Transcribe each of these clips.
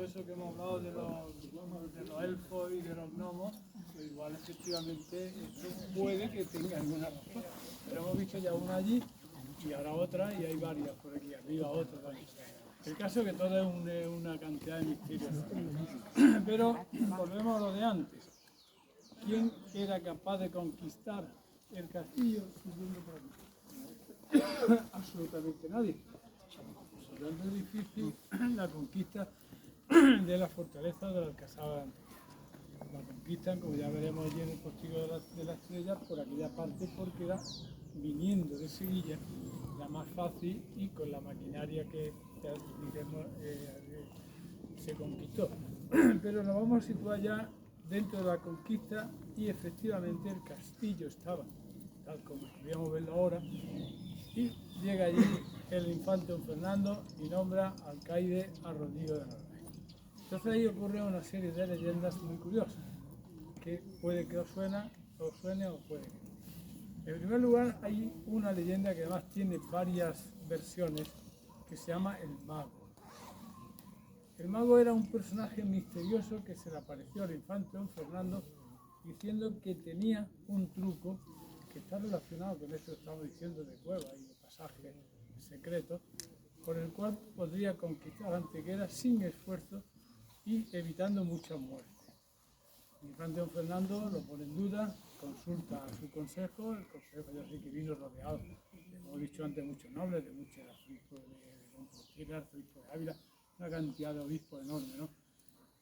eso que hemos hablado de los elfos y de los gnomos, pues igual efectivamente esto puede que tenga alguna razón. Pero hemos visto ya una allí y ahora otra, y hay varias por aquí, arriba otra también. El caso es que todo es una cantidad de misterios. Pero volvemos a lo de antes. ¿Quién era capaz de conquistar el castillo subiendo por aquí? Absolutamente nadie. Es difícil la conquista de la fortaleza de la Alcazaba de Antequera. La conquistan, como ya veremos allí en el postigo de la estrella, por aquella parte, porque era viniendo de Sevilla la más fácil y con la maquinaria que diremos, se conquistó. Pero nos vamos a situar ya dentro de la conquista y efectivamente el castillo estaba tal como podríamos verlo ahora, y llega allí el infante don Fernando y nombra alcaide a Rodrigo de Narváez. Entonces ahí ocurre una serie de leyendas muy curiosas, que puede que os suene o puede que no. En primer lugar, hay una leyenda que además tiene varias versiones, que se llama el Mago. El Mago era un personaje misterioso que se le apareció al infante don Fernando diciendo que tenía un truco que está relacionado con esto que estamos diciendo de cuevas y de pasajes secretos, por el cual podría conquistar Antequera sin esfuerzo y evitando muchas muertes. El infante don Fernando lo pone en duda, consulta a su consejo, el consejo ya sé que vino rodeado, como he dicho antes, muchos nobles, de muchos obispos de Compostela, arzobispo de Ávila, una cantidad de obispos enorme, ¿no?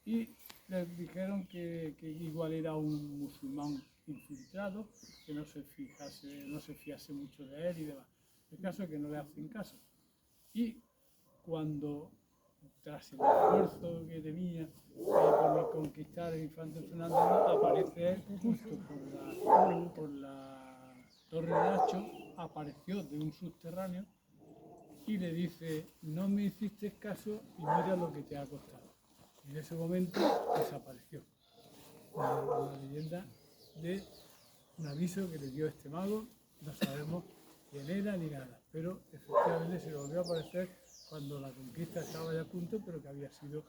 Y les dijeron que igual era un musulmán infiltrado, que no se fiase mucho de él y demás. El caso es que no le hacen caso. Y cuando, tras el esfuerzo que tenía por conquistar el infante Fernando, aparece él justo por la Torre de Hacho, apareció de un subterráneo y le dice: no me hiciste caso y mira lo que te ha costado. Y en ese momento desapareció. Una leyenda de un aviso que le dio este mago, no sabemos quién era ni nada, pero efectivamente se le volvió a aparecer cuando la conquista estaba ya a punto, pero que había sido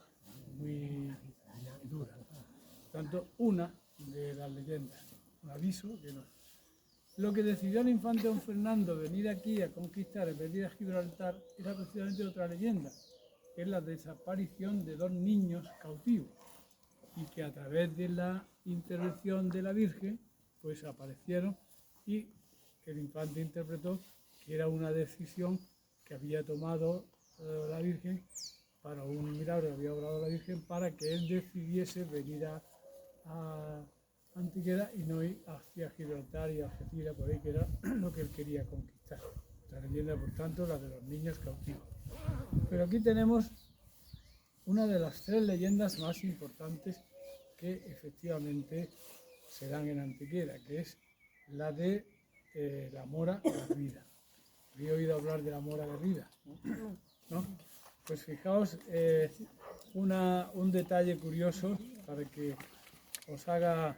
muy dura. Por tanto, una de las leyendas, un aviso que no. Lo que decidió el infante don Fernando venir aquí a conquistar en vez de ir a Gibraltar era precisamente otra leyenda, que es la desaparición de dos niños cautivos y que a través de la intervención de la Virgen pues aparecieron, y el infante interpretó que era una decisión que había tomado la Virgen para un milagro que había obrado la Virgen para que él decidiese venir a Antequera y no ir hacia Gibraltar y Algeciras, por ahí, que era lo que él quería conquistar. La leyenda, por tanto, la de los niños cautivos. Pero aquí tenemos una de las tres leyendas más importantes que efectivamente se dan en Antequera, que es la de la mora garrida. Había oído hablar de la mora garrida, ¿no? Pues fijaos, un detalle curioso para que os haga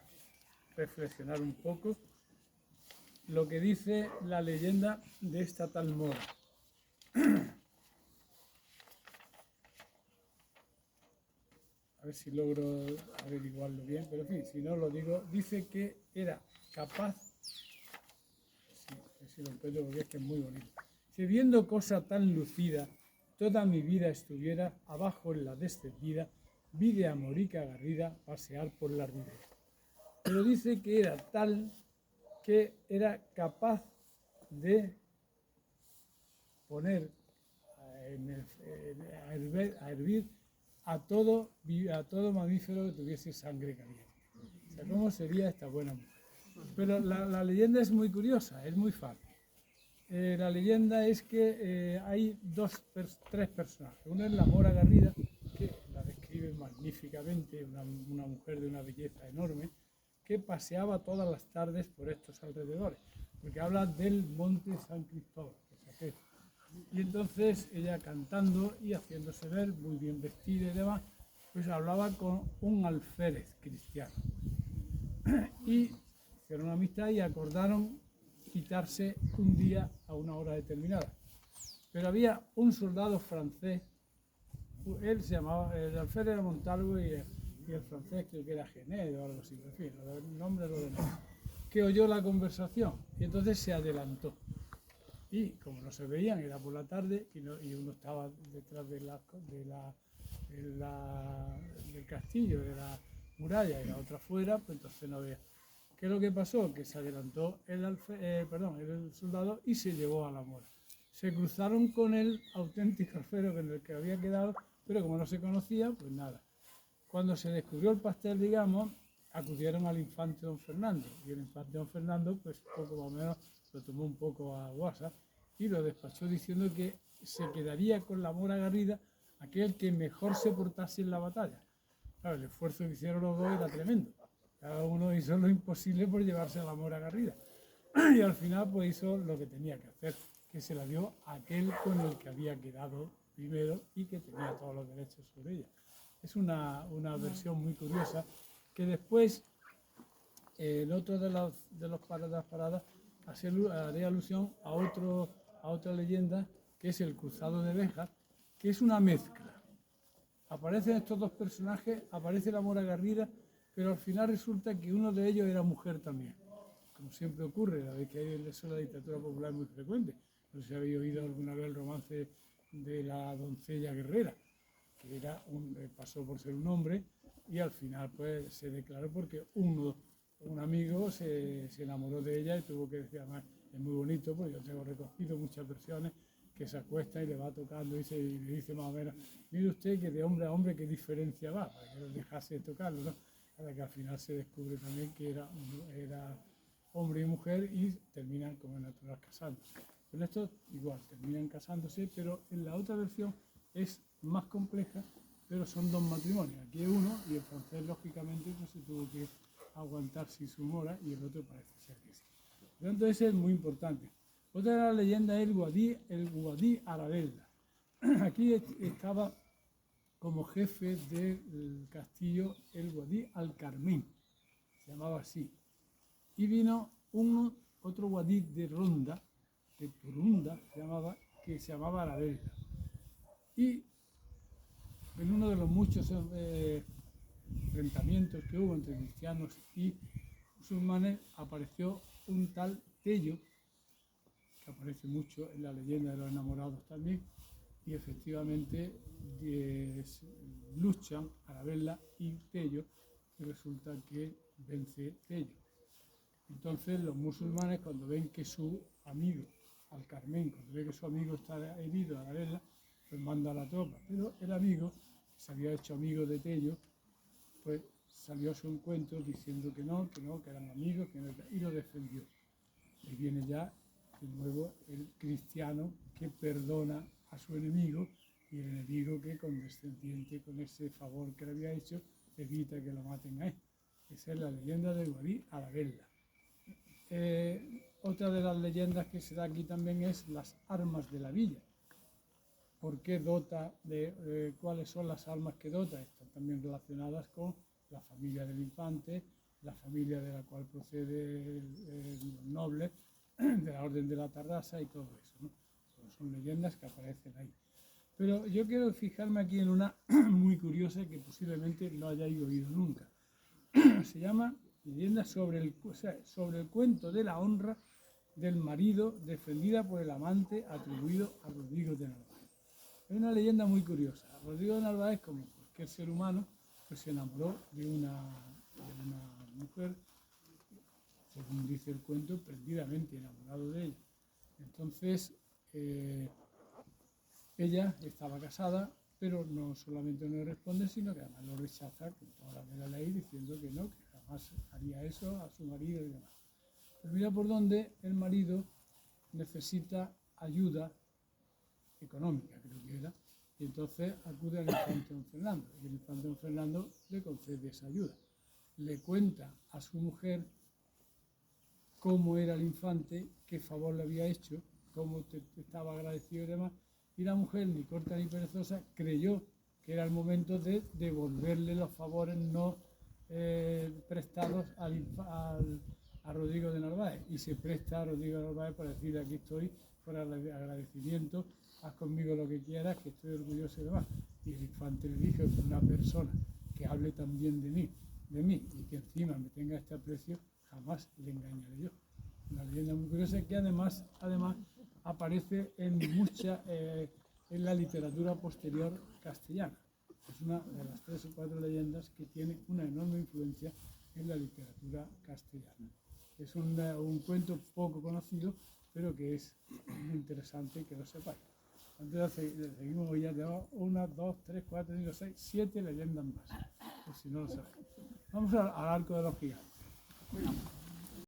reflexionar un poco lo que dice la leyenda de esta tal mora. A ver si logro averiguarlo bien, pero en fin, si no lo digo, dice que era capaz, si lo encuentro porque es que es muy bonito, si viendo cosa tan lucida, toda mi vida estuviera abajo en la descendida, vi de Amorica Garrida pasear por la ribera. Pero dice que era tal que era capaz de poner a hervir a todo mamífero que tuviese sangre caliente. O sea, ¿cómo sería esta buena mujer? Pero la leyenda es muy curiosa, es muy fácil. La leyenda es que hay tres personajes. Uno es la mora garrida, que la describe magníficamente, una mujer de una belleza enorme, que paseaba todas las tardes por estos alrededores, porque habla del monte San Cristóbal, que es aquel. Y entonces ella, cantando y haciéndose ver, muy bien vestida y demás, pues hablaba con un alférez cristiano. Y hicieron amistad y acordaron citarse un día a una hora determinada. Pero había un soldado francés él se llamaba, el alférez era Montalvo y el francés creo que era Genet o algo así, en fin, el nombre lo de que oyó la conversación y entonces se adelantó. Y como no se veían, era por la tarde y uno estaba detrás del castillo, de la muralla y la otra fuera, pues entonces no veía. ¿Qué es lo que pasó? Que se adelantó el soldado y se llevó a la mora. Se cruzaron con el auténtico alférez en el que había quedado, pero como no se conocía, pues nada. Cuando se descubrió el pastel, digamos, acudieron al infante don Fernando. Y el infante don Fernando, pues poco más o menos, lo tomó un poco a guasa y lo despachó diciendo que se quedaría con la mora garrida aquel que mejor se portase en la batalla. Claro, el esfuerzo que hicieron los dos era tremendo. Cada uno hizo lo imposible por llevarse a la mora garrida. Y al final pues hizo lo que tenía que hacer, que se la dio a aquel con el que había quedado primero y que tenía todos los derechos sobre ella. Es una versión muy curiosa que después, en otro de las paradas, haré alusión a otra leyenda que es el Cruzado de Béjar, que es una mezcla. Aparecen estos dos personajes, aparece la mora garrida, pero al final resulta que uno de ellos era mujer también. Como siempre ocurre, la vez que hay eso en la literatura popular muy frecuente. No sé si habéis oído alguna vez el romance de la doncella guerrera, que pasó por ser un hombre y al final pues se declaró porque un amigo se enamoró de ella y tuvo que decir, además es muy bonito, porque yo tengo recogido muchas versiones que se acuesta y le va tocando y le dice más o menos, mire usted que de hombre a hombre qué diferencia va, para que lo dejase tocarlo, ¿no? Hasta que al final se descubre también que era hombre y mujer y terminan como natural casándose. Con esto igual, terminan casándose, pero en la otra versión es más compleja, pero son dos matrimonios. Aquí hay uno y el francés lógicamente no se tuvo que aguantar sin su mora y el otro parece ser que sí. Por lo tanto, ese es muy importante. Otra de las leyendas es el Guadí Arabella. Aquí estaba como jefe del castillo el Guadí Alcarmín, se llamaba así. Y vino otro Guadí de Ronda, de Turunda, que se llamaba Arabella. Y en uno de los muchos enfrentamientos que hubo entre cristianos y musulmanes apareció un tal Tello, que aparece mucho en la leyenda de los enamorados también, y efectivamente luchan Arabella y Tello, y resulta que vence Tello. Entonces los musulmanes, cuando ven que su amigo, Al-Carmén, cuando ve que su amigo está herido, Arabella, pues manda a la tropa. Pero el amigo, que se había hecho amigo de Tello, pues salió a su encuentro diciendo que no, que eran amigos, y lo defendió. Y viene ya de nuevo el cristiano que perdona a su enemigo y el enemigo que condescendiente con ese favor que le había hecho evita que lo maten a él. Esa es la leyenda de Guadí Arabella. Otra de las leyendas que se da aquí también es las armas de la villa. ¿Por qué dota? ¿Cuáles son las armas que dota? Están también relacionadas con la familia del infante, la familia de la cual procede los nobles, de la Orden de la Tarrasa y todo eso, ¿no? Son leyendas que aparecen ahí. Pero yo quiero fijarme aquí en una muy curiosa que posiblemente no hayáis oído nunca. Se llama leyenda sobre el cuento de la honra del marido defendida por el amante atribuido a Rodrigo de Narváez. Es una leyenda muy curiosa. Rodrigo de Narváez, como cualquier ser humano, pues se enamoró de una mujer, según dice el cuento, perdidamente enamorado de ella. Entonces, ella estaba casada, pero no solamente no responde, sino que además lo rechaza con toda la de la ley, diciendo que no, que jamás haría eso a su marido y demás. Pero mira por dónde el marido necesita ayuda económica, creo que era, y entonces acude al infante don Fernando, y el infante don Fernando le concede esa ayuda. Le cuenta a su mujer cómo era el infante, qué favor le había hecho, cómo estaba agradecido y demás, y la mujer, ni corta ni perezosa, creyó que era el momento de devolverle los favores no prestados a Rodrigo de Narváez, y se presta a Rodrigo de Narváez para decir, aquí estoy, fuera de agradecimiento, haz conmigo lo que quieras, que estoy orgulloso y demás. y el infante le dijo que una persona que hable también de mí y que encima me tenga este aprecio, jamás le engañaré yo. Una leyenda muy curiosa que además aparece en en la literatura posterior castellana. Es una de las 3 o 4 leyendas que tiene una enorme influencia en la literatura castellana. Es un cuento poco conocido, pero que es muy interesante que lo sepáis. Antes seguimos, ya tenemos 1, 2, 3, 4, 5, 6, 7 leyendas más, por si no lo sabéis. Vamos al arco de los gigantes.